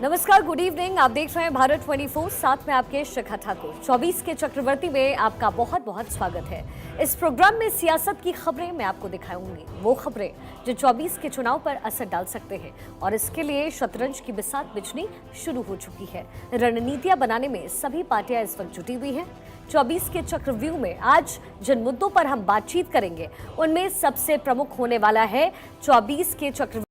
नमस्कार, good evening. आप देख रहे हैं भारत 24, साथ में आपके शिखा ठाकुर। 24 के चक्रवर्ती में आपका बहुत बहुत स्वागत है। इस प्रोग्राम में सियासत की खबरें मैं आपको दिखाऊंगी, वो खबरें जो 24 के चुनाव पर असर डाल सकते हैं, और इसके लिए शतरंज की बिसात बिछनी शुरू हो चुकी है। रणनीतियां बनाने में सभी पार्टियां इस वक्त जुटी हुई हैं। 24 के चक्रव्यूह में आज जिन मुद्दों पर हम बातचीत करेंगे, उनमें सबसे प्रमुख होने वाला है 24 के चक्रव्यूह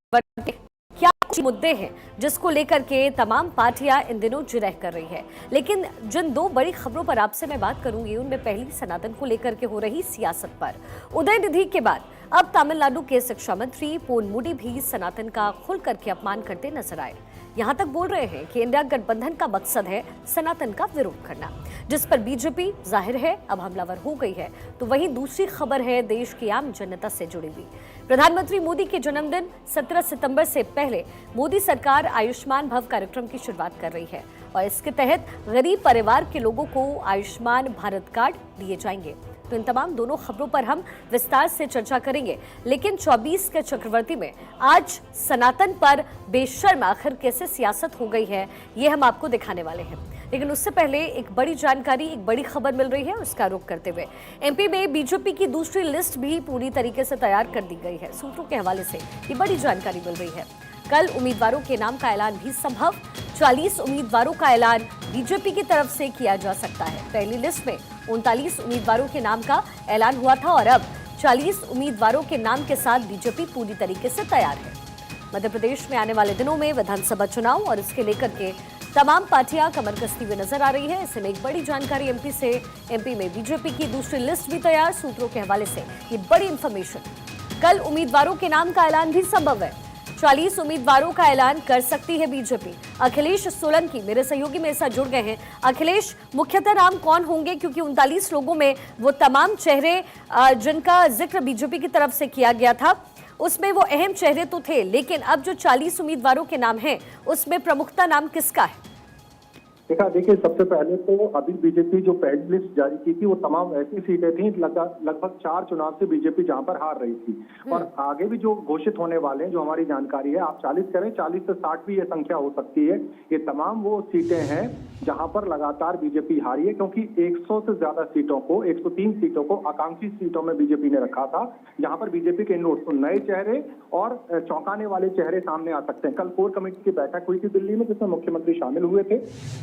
क्या कुछ मुद्दे हैं जिसको लेकर के तमाम पार्टियां इन दिनों जिरह कर रही है। लेकिन जिन दो बड़ी खबरों पर आपसे मैं बात करूंगी, उनमें पहली सनातन को लेकर के हो रही सियासत पर। उदयनिधि के बाद अब तमिलनाडु के शिक्षा मंत्री पोनमुडी भी सनातन का खुल करके अपमान करते नजर आए। यहां तक बोल रहे हैं कि इंडिया गठबंधन का मकसद है सनातन का विरोध करना, जिस पर बीजेपी जाहिर है अब हमलावर हो गई है। तो वहीं दूसरी खबर है देश की आम जनता से जुड़ी हुई। प्रधानमंत्री मोदी के जन्मदिन 17 सितंबर से पहले मोदी सरकार आयुष्मान भव कार्यक्रम की शुरुआत कर रही है, और इसके तहत गरीब परिवार के लोगों को आयुष्मान भारत कार्ड दिए जाएंगे। तो इन तमाम दोनों खबरों पर हम विस्तार से चर्चा करेंगे। लेकिन 24 के चक्रवर्ती में आज सनातन पर बेशर्म आखिर कैसे सियासत हो गई है, ये हम आपको दिखाने वाले हैं। लेकिन उससे पहले एक बड़ी जानकारी, एक बड़ी खबर मिल रही है, उसका रुख करते हुए एमपी में बीजेपी की दूसरी लिस्ट भी पूरी तरीके से तैयार कर दी गई है। सूत्रों के हवाले से ये बड़ी जानकारी मिल रही है। कल उम्मीदवारों के नाम का ऐलान भी संभव। 40 उम्मीदवारों का ऐलान बीजेपी की तरफ से किया जा सकता है। पहली लिस्ट में 39 उम्मीदवारों के नाम का ऐलान हुआ था, और अब 40 उम्मीदवारों के नाम के साथ बीजेपी पूरी तरीके से तैयार है। मध्य प्रदेश में आने वाले दिनों में विधानसभा चुनाव, और इसके लेकर के तमाम पार्टियां कमर कसती हुई नजर आ रही है। ऐसे में एक बड़ी जानकारी एमपी से, एमपी में बीजेपी की दूसरी लिस्ट भी तैयार। सूत्रों के हवाले से ये बड़ी इंफॉर्मेशन। कल उम्मीदवारों के नाम का ऐलान भी संभव है। 40 उम्मीदवारों का ऐलान कर सकती है बीजेपी। अखिलेश सोलंकी मेरे सहयोगी मेरे साथ जुड़ गए हैं। अखिलेश, मुख्यतः नाम कौन होंगे, क्योंकि 39 लोगों में वो तमाम चेहरे जिनका जिक्र बीजेपी की तरफ से किया गया था, उसमें वो अहम चेहरे तो थे, लेकिन अब जो 40 उम्मीदवारों के नाम हैं, उसमें प्रमुखता नाम किसका है? देखिए, सबसे पहले तो अभी बीजेपी जो पहली लिस्ट जारी की थी, वो तमाम ऐसी सीटें थी लगभग 4 चुनाव से बीजेपी जहां पर हार रही थी। और आगे भी जो घोषित होने वाले हैं, जो हमारी जानकारी है, आप 40 करें, 40 से 60 भी ये संख्या हो सकती है। ये तमाम वो सीटें हैं जहां पर लगातार बीजेपी हारी है, क्योंकि 100 से ज्यादा सीटों को, 103 सीटों को आकांक्षी सीटों में बीजेपी ने रखा था, जहां पर बीजेपी के नए चेहरे और चौंकाने वाले चेहरे सामने आ सकते हैं। कल कोर कमेटी की बैठक हुई थी दिल्ली में, जिसमें मुख्यमंत्री शामिल हुए थे।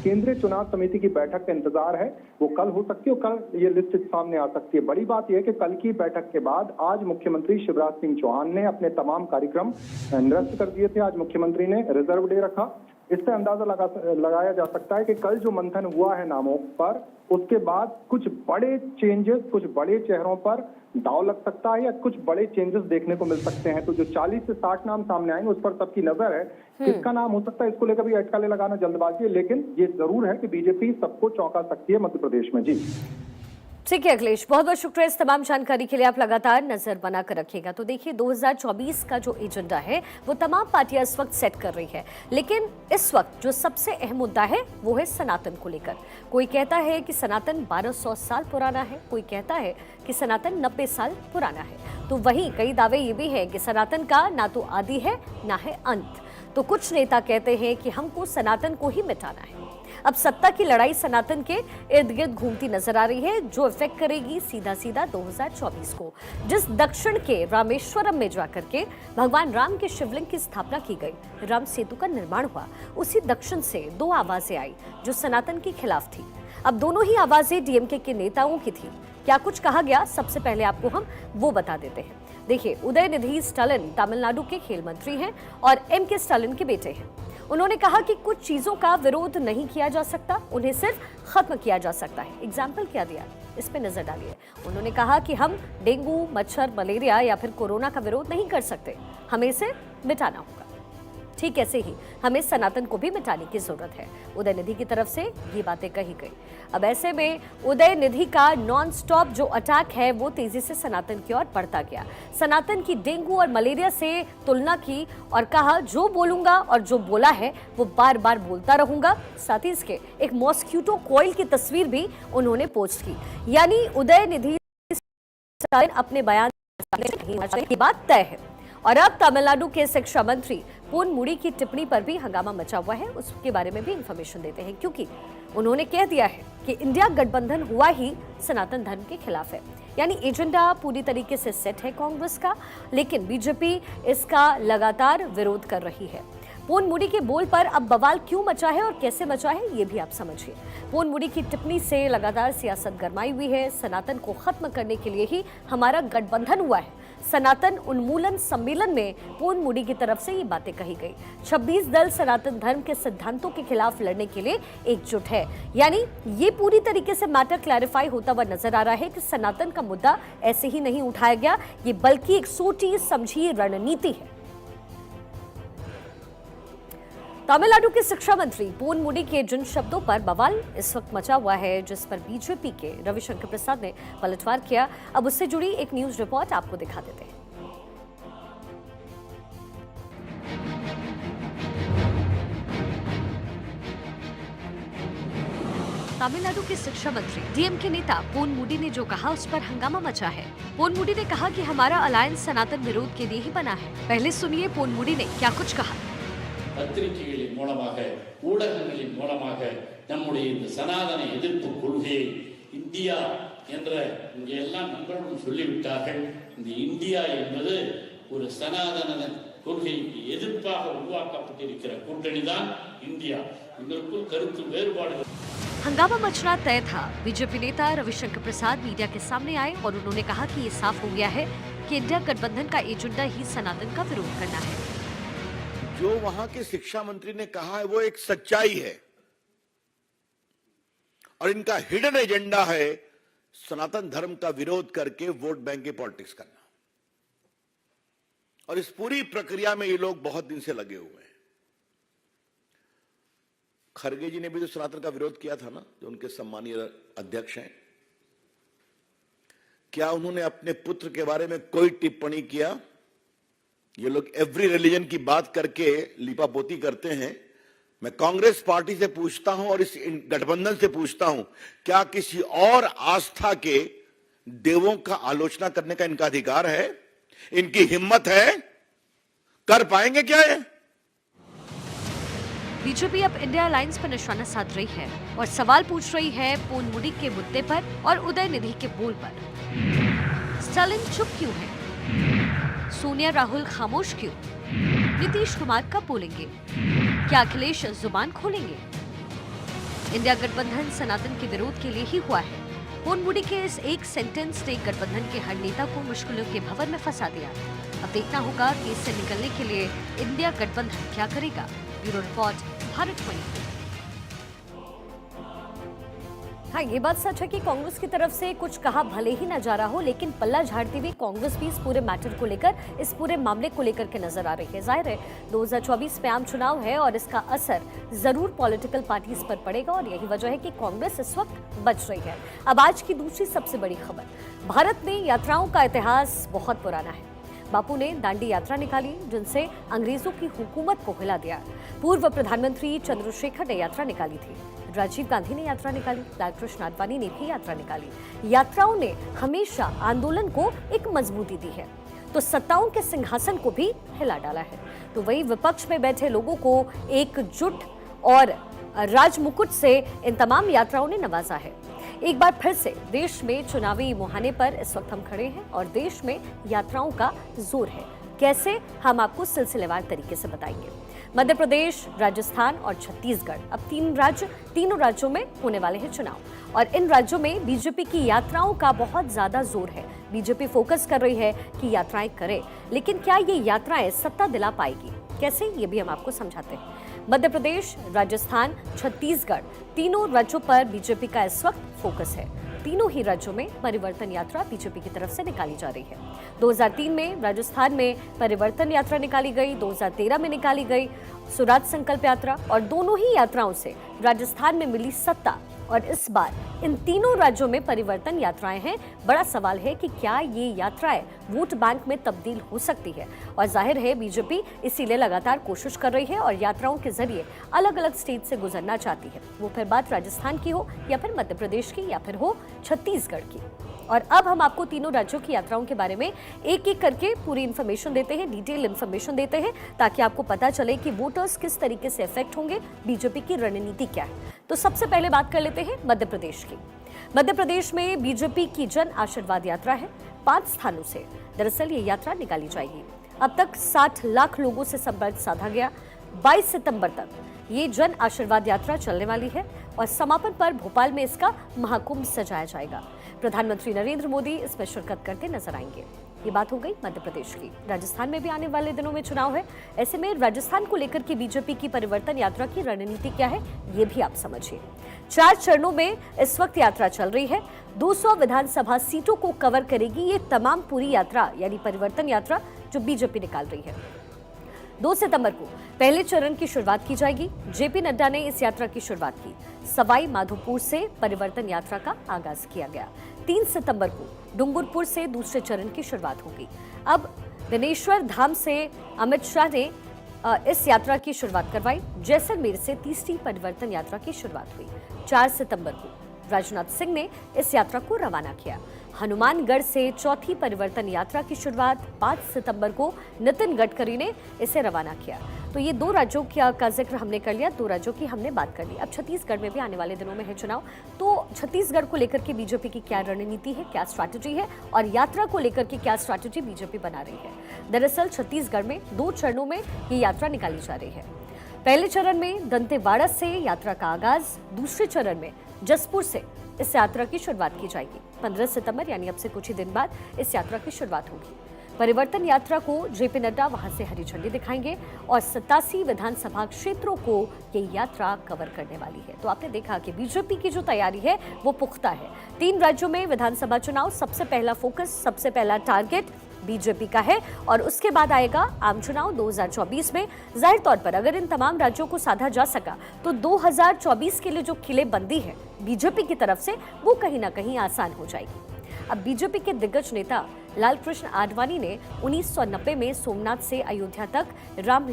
केंद्रीय चुनाव समिति की बैठक का इंतजार है, वो कल हो सकती है, कल ये लिस्ट सामने आ सकती है। बड़ी बात यह है कि कल की बैठक के बाद आज मुख्यमंत्री शिवराज सिंह चौहान ने अपने तमाम कार्यक्रम निरस्त कर दिए थे। आज मुख्यमंत्री ने रिजर्व डे रखा। इससे अंदाजा लगाया जा सकता है कि कल जो मंथन हुआ है नामों पर, उसके बाद कुछ बड़े चेंजेस, कुछ बड़े चेहरों पर दांव लग सकता है, या कुछ बड़े चेंजेस देखने को मिल सकते हैं। तो जो 40 से 60 नाम सामने आएंगे, उस पर सबकी नजर है। किसका नाम हो सकता है, इसको लेकर भी अटकलें लगाना जल्दबाजी है, लेकिन ये जरूर है कि बीजेपी सबको चौंका सकती है मध्य प्रदेश में। जी ठीक है अखिलेश, बहुत बहुत शुक्रिया इस तमाम जानकारी के लिए। आप लगातार नजर बनाकर रखिएगा। तो देखिए, 2024 का जो एजेंडा है, वो तमाम पार्टियां इस वक्त सेट कर रही है, लेकिन इस वक्त जो सबसे अहम मुद्दा है, वो है सनातन को लेकर। कोई कहता है कि सनातन 1200 साल पुराना है, कोई कहता है कि सनातन 90 साल पुराना है। तो वहीं कई दावे ये भी हैं कि सनातन का ना तो आदि है, ना है अंत। तो कुछ नेता कहते हैं कि हमको सनातन को ही मिटाना है। अब सत्ता की लड़ाई सनातन के इर्द गिर्द घूमती नजर आ रही है, जो इफेक्ट करेगी सीधा सीधा 2024 को। जिस दक्षिण के रामेश्वरम में जाकर के भगवान राम के शिवलिंग की स्थापना की गई, राम सेतु का निर्माण हुआ, उसी दक्षिण से 2 आवाजें आई जो सनातन के खिलाफ थी। अब दोनों ही आवाजें डीएमके के नेताओं की थी। क्या कुछ कहा गया, सबसे पहले आपको हम वो बता देते हैं। देखिए, उदयनिधि स्टालिन तमिलनाडु के खेल मंत्री हैं और एमके स्टालिन के बेटे हैं। उन्होंने कहा कि कुछ चीजों का विरोध नहीं किया जा सकता, उन्हें सिर्फ खत्म किया जा सकता है। एग्जाम्पल क्या दिया, इस पे नजर डालिए। उन्होंने कहा कि हम डेंगू, मच्छर, मलेरिया या फिर कोरोना का विरोध नहीं कर सकते, हमें इसे मिटाना होगा। ठीक ऐसे ही हमें सनातन को भी मिटाने की जरूरत है। उदयनिधि की तरफ से ये बातें कही गई। अब ऐसे में उदयनिधि का नॉन स्टॉप जो अटैक है, वो तेजी से सनातन की ओर बढ़ता गया। सनातन की डेंगू और मलेरिया से तुलना की और कहा, जो बोलूंगा और जो बोला है वो बार बार बोलता रहूंगा। साथ ही इसके एक मॉस्किटो कॉइल की तस्वीर भी उन्होंने पोस्ट की। यानी उदयनिधि अपने बयान की बात तय है। और अब तमिलनाडु के शिक्षा मंत्री पोन मुडी की टिप्पणी पर भी हंगामा मचा हुआ है। उसके बारे में भी इंफॉर्मेशन देते हैं, क्योंकि उन्होंने कह दिया है कि इंडिया गठबंधन हुआ ही सनातन धर्म के खिलाफ है। यानी एजेंडा पूरी तरीके से सेट है कांग्रेस का, लेकिन बीजेपी इसका लगातार विरोध कर रही है। पोन मुडी के बोल पर अब बवाल क्यों मचा है और कैसे मचा है, ये भी आप समझिए। पोन मुडी की टिप्पणी से लगातार सियासत गरमाई हुई है। सनातन को खत्म करने के लिए ही हमारा गठबंधन हुआ है। सनातन उन्मूलन सम्मेलन में पोन मुडी की तरफ से ये बातें कही गई। 26 दल सनातन धर्म के सिद्धांतों के खिलाफ लड़ने के लिए एकजुट है। यानी ये पूरी तरीके से मैटर क्लैरिफाई होता हुआ नजर आ रहा है कि सनातन का मुद्दा ऐसे ही नहीं उठाया गया, ये बल्कि एक सोची समझी रणनीति है। तमिलनाडु के शिक्षा मंत्री पोन मुडी के जिन शब्दों पर बवाल इस वक्त मचा हुआ है, जिस पर बीजेपी के रविशंकर प्रसाद ने पलटवार किया, अब उससे जुड़ी एक न्यूज रिपोर्ट आपको दिखा देते हैं। तमिलनाडु के शिक्षा मंत्री डीएमके नेता पोन मुडी ने जो कहा, उस पर हंगामा मचा है। पोन मुडी ने कहा कि हमारा अलायंस सनातन विरोध के लिए ही बना है। पहले सुनिए पोन मुडी ने क्या कुछ कहा। பத்திரிகைகளின் மூலமாக ஊடகங்களின் மூலமாக நம்முடைய இந்த சனாதன எதிர்ப்பு கொள்கையை இந்தியா என்ற இங்கே எல்லாம் நண்பர்களும் சொல்லிவிட்டார்கள். இந்த இந்தியா என்பது ஒரு சனாதன கொள்கைக்கு எதிர்ப்பாக உருவாக்கப்பட்டிருக்கிற கூட்டணி தான் இந்தியா. இதற்குள் கருத்து வேறுபாடுகள் हंगामा मचना तय था। बीजेपी नेता रविशंकर प्रसाद मीडिया के सामने आए और उन्होंने कहा कि ये साफ हो गया है कि इंडिया गठबंधन का एजेंडा ही सनातन का विरोध करना है। जो वहां के शिक्षा मंत्री ने कहा है वो एक सच्चाई है और इनका हिडन एजेंडा है सनातन धर्म का विरोध करके वोट बैंक की पॉलिटिक्स करना। और इस पूरी प्रक्रिया में ये लोग बहुत दिन से लगे हुए हैं। खरगे जी ने भी तो सनातन का विरोध किया था ना, जो उनके सम्मानीय अध्यक्ष हैं। क्या उन्होंने अपने पुत्र के बारे में कोई टिप्पणी किया? ये लोग एवरी रिलीजन की बात करके लिपापोती करते हैं। मैं कांग्रेस पार्टी से पूछता हूं और इस गठबंधन से पूछता हूं, क्या किसी और आस्था के देवों का आलोचना करने का इनका अधिकार है? इनकी हिम्मत है? कर पाएंगे क्या ये? बीजेपी अब इंडिया अलायंस पर निशाना साध रही है और सवाल पूछ रही है पोन मुडी के मुद्दे पर और उदय निधि के बोल पर। स्टालिन चुप क्यों है? सोनिया राहुल खामोश क्यों? नीतीश कुमार कब बोलेंगे? क्या अखिलेश जुबान खोलेंगे? इंडिया गठबंधन सनातन के विरोध के लिए ही हुआ है। पोन मुडी के इस एक सेंटेंस ने गठबंधन के हर नेता को मुश्किलों के भंवर में फंसा दिया। अब देखना होगा कि इससे निकलने के लिए इंडिया गठबंधन क्या करेगा। Bureau report, Bharat 24। हाँ, ये बात सच है कि कांग्रेस की तरफ से कुछ कहा भले ही ना जा रहा हो, लेकिन पल्ला झाड़ती हुई कांग्रेस भी इस पूरे मैटर को लेकर, इस पूरे मामले को लेकर के नजर आ रही है। जाहिर है 2024 में आम चुनाव है और इसका असर जरूर पॉलिटिकल पार्टीज पर पड़ेगा और यही वजह है कि कांग्रेस इस वक्त बच रही है। अब आज की दूसरी सबसे बड़ी खबर, भारत में यात्राओं का इतिहास बहुत पुराना है। बापू ने दांडी यात्रा निकाली, जिनसे अंग्रेजों की हुकूमत को हिला दिया। पूर्व प्रधानमंत्री चंद्रशेखर ने यात्रा निकाली थी, राजीव गांधी ने यात्रा निकाली, लालकृष्ण आडवाणी ने भी यात्रा निकाली। यात्राओं ने हमेशा आंदोलन को एक मजबूती दी है, तो सत्ताओं के सिंहासन को भी हिला डाला है। तो वही विपक्ष में बैठे लोगों को एकजुट और राजमुकुट से इन तमाम यात्राओं ने नवाजा है। एक बार फिर से देश में चुनावी मुहाने पर इस वक्त हम खड़े हैं और देश में यात्राओं का जोर है। कैसे, हम आपको सिलसिलेवार तरीके से बताएंगे। मध्य प्रदेश, राजस्थान और छत्तीसगढ़, अब तीनों राज्यों में होने वाले हैं चुनाव और इन राज्यों में बीजेपी की यात्राओं का बहुत ज्यादा जोर है। बीजेपी फोकस कर रही है कि यात्राएं करे, लेकिन क्या ये यात्राएं सत्ता दिला पाएगी? कैसे, ये भी हम आपको समझाते हैं। मध्य प्रदेश, राजस्थान, छत्तीसगढ़, तीनों राज्यों पर बीजेपी का इस वक्त फोकस है। तीनों ही राज्यों में परिवर्तन यात्रा बीजेपी की तरफ से निकाली जा रही है। 2003 में राजस्थान में परिवर्तन यात्रा निकाली गई, 2013 में निकाली गई स्वराज संकल्प यात्रा और दोनों ही यात्राओं से राजस्थान में मिली सत्ता और इस बार इन तीनों राज्यों में परिवर्तन यात्राएं हैं। बड़ा सवाल है कि क्या ये यात्राएं वोट बैंक में तब्दील हो सकती है और जाहिर है बीजेपी इसीलिए लगातार कोशिश कर रही है और यात्राओं के जरिए अलग अलग स्टेट से गुजरना चाहती है। वो फिर बात राजस्थान की हो या फिर मध्य प्रदेश की या फिर हो छत्तीसगढ़ की। और अब हम आपको तीनों राज्यों की यात्राओं के बारे में एक एक करके पूरी इन्फॉर्मेशन देते हैं, डिटेल इन्फॉर्मेशन देते हैं, ताकि आपको पता चले कि वोटर्स किस तरीके से इफेक्ट होंगे, बीजेपी की रणनीति क्या है। तो सबसे पहले बात कर लेते हैं मध्य प्रदेश की। मध्य प्रदेश में बीजेपी की जन आशीर्वाद यात्रा है। 5 स्थानों से दरअसल ये यात्रा निकाली जाएगी। अब तक 60 लाख लोगों से संपर्क साधा गया। 22 सितंबर तक ये जन आशीर्वाद यात्रा चलने वाली है और समापन पर भोपाल में इसका महाकुंभ सजाया जाएगा। प्रधानमंत्री नरेंद्र मोदी इसमें शिरकत करते नजर आएंगे। ये बात हो गई मध्य प्रदेश की। राजस्थान में भी आने वाले दिनों में चुनाव है। ऐसे में राजस्थान को लेकर के बीजेपी की परिवर्तन यात्रा की रणनीति क्या है, ये भी आप समझिए। 4 चरणों में इस वक्त यात्रा चल रही है। 200 विधानसभा सीटों को कवर करेगी ये तमाम पूरी यात्रा, यानी परिवर्तन यात्रा जो बीजेपी निकाल रही है। 2 सितंबर को पहले चरण की शुरुआत की जाएगी। जेपी नड्डा ने इस यात्रा की शुरुआत की। सवाई माधोपुर से परिवर्तन यात्रा का आगाज किया गया। 3 सितंबर को डूंगरपुर से दूसरे चरण की शुरुआत होगी। अब दिनेश्वर धाम से अमित शाह ने इस यात्रा की शुरुआत करवाई। जैसलमेर से तीसरी परिवर्तन यात्रा की शुरुआत हुई। 4 सितंबर को राजनाथ सिंह ने इस यात्रा को रवाना किया। हनुमानगढ़ से चौथी परिवर्तन यात्रा की शुरुआत 5 सितंबर को नितिन गडकरी ने इसे रवाना किया। तो ये 2 राज्यों का जिक्र हमने कर लिया, 2 राज्यों की हमने बात कर ली। अब छत्तीसगढ़ में भी आने वाले दिनों में है चुनाव। तो छत्तीसगढ़ को लेकर के बीजेपी की क्या रणनीति है, क्या स्ट्रैटेजी है और यात्रा को लेकर के क्या स्ट्रैटेजी बीजेपी बना रही है। दरअसल छत्तीसगढ़ में 2 चरणों में ये यात्रा निकाली जा रही है। पहले चरण में दंतेवाड़ा से यात्रा का आगाज, दूसरे चरण में जसपुर से इस यात्रा की शुरुआत की जाएगी। 15 सितंबर यानी अब से कुछ ही दिन बाद इस यात्रा की शुरुआत होगी। परिवर्तन यात्रा को जेपी नड्डा वहां से हरी झंडी दिखाएंगे और 87 विधानसभा क्षेत्रों को ये यात्रा कवर करने वाली है। तो आपने देखा कि बीजेपी की जो तैयारी है वो पुख्ता है। 3 राज्यों में विधानसभा चुनाव, सबसे पहला फोकस, सबसे पहला टारगेट बीजेपी का है और उसके बाद आएगा आम चुनाव 2024 में। जाहिर तौर पर अगर इन तमाम राज्यों को साधा जा सका तो 2024 के लिए जो किलेबंदी है बीजेपी की तरफ से वो कहीं ना कहीं आसान हो जाएगी। अब बीजेपी के दिग्गज नेता लालकृष्ण आडवाणी ने 1990 में सोमनाथ से अयोध्या तक राम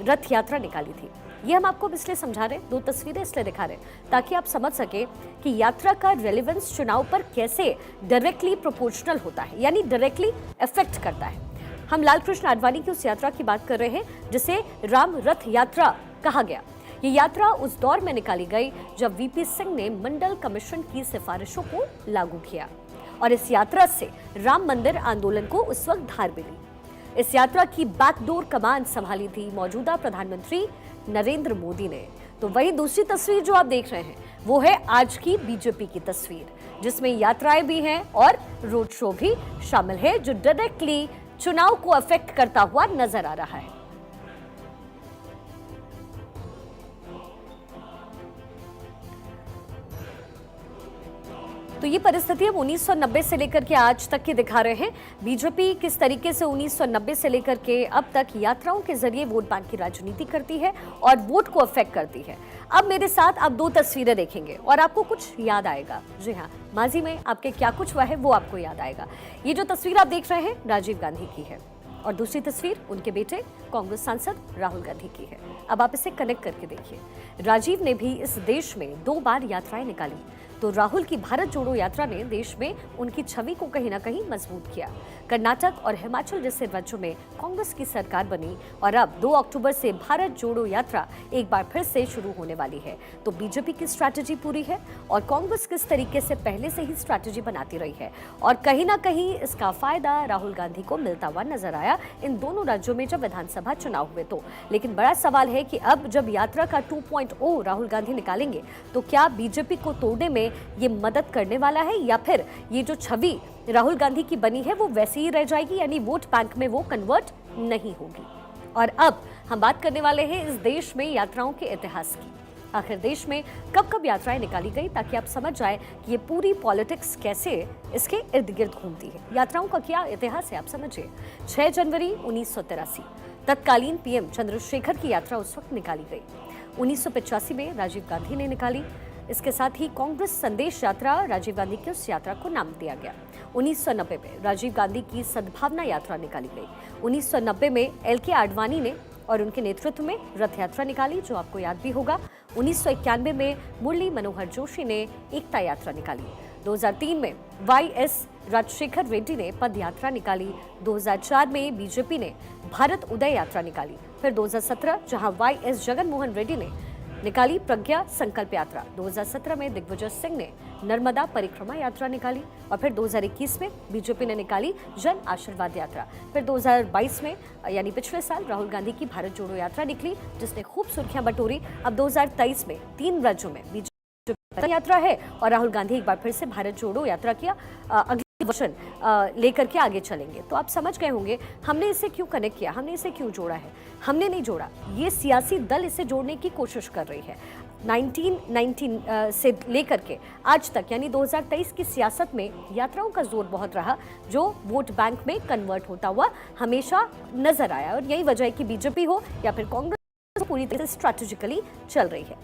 रथ यात्रा निकाली थी। ये हम आपको इसलिए समझा रहे, 2 तस्वीरें इसलिए दिखा रहे ताकि आप समझ सके कि यात्रा का रेलेवेंस चुनाव पर कैसे डायरेक्टली प्रोपोर्शनल होता है, यानी डायरेक्टली इफेक्ट करता है। हम लालकृष्ण आडवाणी की उस यात्रा की बात कर रहे हैं जिसे राम रथ यात्रा कहा गया। ये यात्रा उस दौर में निकाली गई जब वीपी सिंह ने मंडल कमीशन की सिफारिशों को लागू किया और इस यात्रा से राम मंदिर आंदोलन को उस वक्त धार मिली। इस यात्रा की बैकडोर कमान संभाली थी मौजूदा प्रधानमंत्री नरेंद्र मोदी ने। तो वही दूसरी तस्वीर जो आप देख रहे हैं वो है आज की बीजेपी की तस्वीर, जिसमें यात्राएं भी हैं और रोड शो भी शामिल है जो डायरेक्टली चुनाव को अफेक्ट करता हुआ नजर आ रहा है। तो ये परिस्थिति हम 1990 से लेकर के आज तक की दिखा रहे हैं। बीजेपी किस तरीके से 1990 से लेकर के अब तक यात्राओं के जरिए वोट बैंक की राजनीति करती है और वोट को अफेक्ट करती है। अब मेरे साथ आप 2 तस्वीरें देखेंगे और आपको कुछ याद आएगा। जी हाँ, माजी में आपके क्या कुछ हुआ है वो आपको याद आएगा। ये जो तस्वीर आप देख रहे हैं राजीव गांधी की है और दूसरी तस्वीर उनके बेटे कांग्रेस सांसद राहुल गांधी की है। अब आप इसे कनेक्ट करके देखिए। राजीव ने भी इस देश में 2 बार यात्राएं निकाली, तो राहुल की भारत जोड़ो यात्रा ने देश में उनकी छवि को कहीं ना कहीं मजबूत किया। कर्नाटक और हिमाचल जैसे राज्यों में कांग्रेस की सरकार बनी और अब 2 अक्टूबर से भारत जोड़ो यात्रा एक बार फिर से शुरू होने वाली है। तो बीजेपी की स्ट्रैटेजी पूरी है और कांग्रेस किस तरीके से पहले से ही स्ट्रैटेजी बनाती रही है और कहीं ना कहीं इसका फायदा राहुल गांधी को मिलता हुआ नजर आया इन दोनों राज्यों में जब विधानसभा चुनाव हुए। तो लेकिन बड़ा सवाल है कि अब जब यात्रा का 2.0 राहुल गांधी निकालेंगे तो क्या बीजेपी को तोड़ने में ये मदद करने वाला है या फिर ये जो छवि राहुल गांधी की बनी है वो वैसी ही रह जाएगी, यानी वोट बैंक में वो कन्वर्ट नहीं होगी। और अब हम बात करने वाले हैं इस देश में यात्राओं के इतिहास की। आखिर देश में कब कब यात्राएं निकाली गई, ताकि आप समझ जाए कि ये पूरी पॉलिटिक्स कैसे इसके इर्द गिर्द घूमती है। यात्राओं का क्या इतिहास है आप समझिए। 6 जनवरी 1983 तत्कालीन पीएम चंद्रशेखर की यात्रा उस वक्त निकाली गई। 1985 में राजीव गांधी ने निकाली। इसके साथ ही कांग्रेस संदेश यात्रा राजीव गांधी की उस यात्रा को नाम दिया गया। 1990 में राजीव गांधी की सद्भावना यात्रा निकाली गई। 1990 में एल.के. आडवाणी ने और उनके नेतृत्व में रथ यात्रा निकाली, जो आपको याद भी होगा। 1991 में मुरली मनोहर जोशी ने एकता यात्रा निकाली। 2003 में वाईएस राजशेखर रेड्डी ने पद यात्रा निकाली। 2004 में बीजेपी ने भारत उदय यात्रा निकाली। फिर 2017 जहां वाईएस जगन मोहन रेड्डी ने निकाली प्रज्ञा संकल्प यात्रा। 2017 में दिग्विजय सिंह ने नर्मदा परिक्रमा यात्रा निकाली और फिर 2021 में बीजेपी ने निकाली जन आशीर्वाद यात्रा। फिर 2022 में यानी पिछले साल राहुल गांधी की भारत जोड़ो यात्रा निकली, जिसने खूब सुर्खियां बटोरी। अब 2023 में 3 राज्यों में बीजेपी यात्रा है और राहुल गांधी एक बार फिर से भारत जोड़ो यात्रा किया अगले वचन लेकर के आगे चलेंगे। तो आप समझ गए होंगे हमने इसे क्यों कनेक्ट किया, हमने इसे क्यों जोड़ा है। हमने नहीं जोड़ा, ये सियासी दल इसे जोड़ने की कोशिश कर रही है। 1919 से लेकर के आज तक यानी 2023 की सियासत में यात्राओं का जोर बहुत रहा, जो वोट बैंक में कन्वर्ट होता हुआ हमेशा नजर आया। और यही वजह है कि बीजेपी हो या फिर कांग्रेस पूरी तरह से स्ट्रैटेजिकली चल रही है।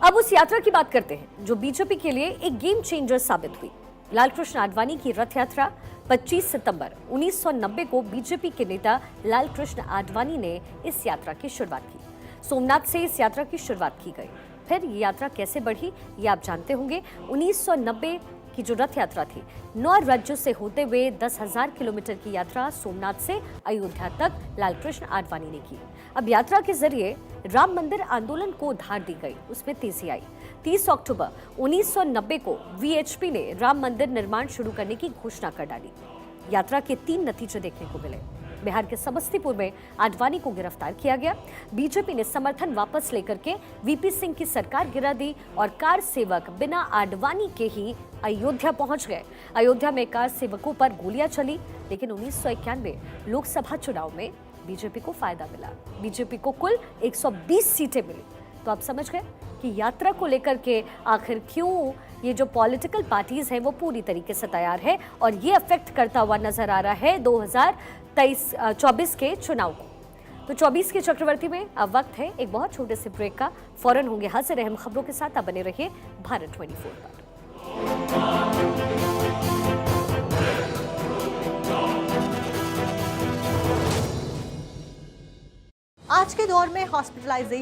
अब उस यात्रा की बात करते हैं जो बीजेपी के लिए एक गेम चेंजर साबित हुई। लालकृष्ण आडवाणी की रथ यात्रा 25 सितंबर 1990 को बीजेपी के नेता लालकृष्ण आडवाणी ने इस यात्रा की शुरुआत की। सोमनाथ से इस यात्रा की शुरुआत की गई। फिर ये यात्रा कैसे बढ़ी ये आप जानते होंगे। 1990 की जो रथ यात्रा थी 9 राज्यों से होते हुए 10,000 किलोमीटर की यात्रा सोमनाथ से अयोध्या तक लालकृष्ण आडवाणी ने की। अब यात्रा के जरिए राम मंदिर आंदोलन को धार दी गई, उसमें तेजी आई। 30 अक्टूबर 1990 को वीएचपी ने राम मंदिर निर्माण शुरू करने की घोषणा कर डाली। यात्रा के 3 नतीजे देखने को मिले। बिहार के समस्तीपुर में आडवाणी को गिरफ्तार किया गया। बीजेपी ने समर्थन वापस लेकर के वीपी सिंह की सरकार गिरा दी और कार सेवक बिना आडवाणी के ही अयोध्या पहुंच गए। अयोध्या में कार सेवकों पर गोलियां चली, लेकिन 1991 लोकसभा चुनाव में बीजेपी को फायदा मिला। बीजेपी को कुल 120 सीटें मिली। तो आप समझ गए कि यात्रा को लेकर के आखिर क्यों ये जो पॉलिटिकल पार्टीज हैं वो पूरी तरीके से तैयार है और ये अफेक्ट करता हुआ नजर आ रहा है 2024 के चुनाव को। तो 24 के चक्रवर्ती में अब वक्त है एक बहुत छोटे से ब्रेक का। फौरन होंगे हाजिर अहम खबरों के साथ। आप बने रहिए भारत 24 पर। आज के दौर में हॉस्पिटलाइजेशन